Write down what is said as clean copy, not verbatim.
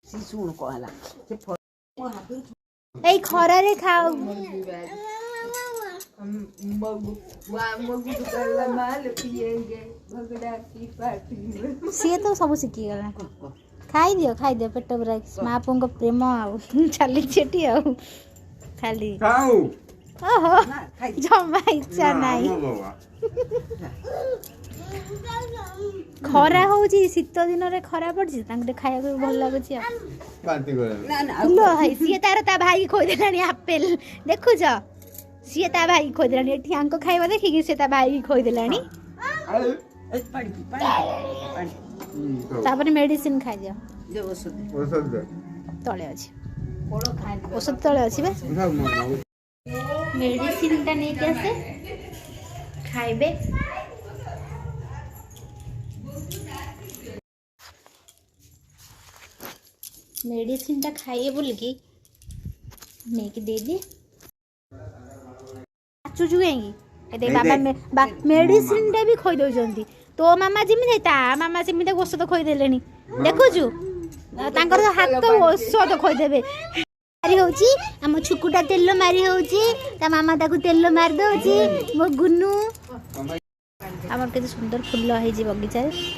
ଶୁଣ କହଲା ଏଇ ଖରାରେ ଖାଉ ସିଏ ତ ସବୁ ଶିଖିଗଲା। ଖାଇଦିଅ ପେଟ ପୁରା ମା ପୁଅଙ୍କ ପ୍ରେମ ଆଉ ଚାଲିଛି ଏଠି ଆଉ ଖାଲି ଓହୋ ଜମା ଇଚ୍ଛା ନାହିଁ। ଖରା ହଉଛି ଶୀତ ଦିନରେ ଖରା ପଡିଛି ତାଙ୍କୁ ଟିକେ ଖାଇବାକୁ ଭଲ ଲାଗୁଛି ଆଉ ସିଏ ତାର ତା ଭାଇ ଖୋଇଦେଲାଣି ଆପେଲ ଦେଖୁଛ ସିଏ ତା ଭାଇ ଖୋଇଦେଲାଣି ଏଠି ଆଙ୍କ ଖାଇବା ଦେଖିକି ସେ ତା ଭାଇ ଖୋଇଦେଲାଣି। ତାପରେ ମେଡିସିନ ଖାଇଦିଅ ତଳେ ଅଛି ଔଷଧ ତଳେ ଅଛି ବା ମେଡିସିନ ଟା ନେଇକି ଆସେ ଖାଇବେ। मेडिसिन टा खाइए बोलिकी नेकी दे दिए चुचु कहीं बाबा मेडिसिन टा भी खोई दौरान तो मामा जमी ता मामा सेमती औषध खोईदे देखुचु तांकर हाथ औषध खोईदेवे मारी होची आम छुकुटा तेल मारी होची ता मामा ताकू तेल मार दउची मो गुन्नू आमर केते सुंदर फुल है बगीचा।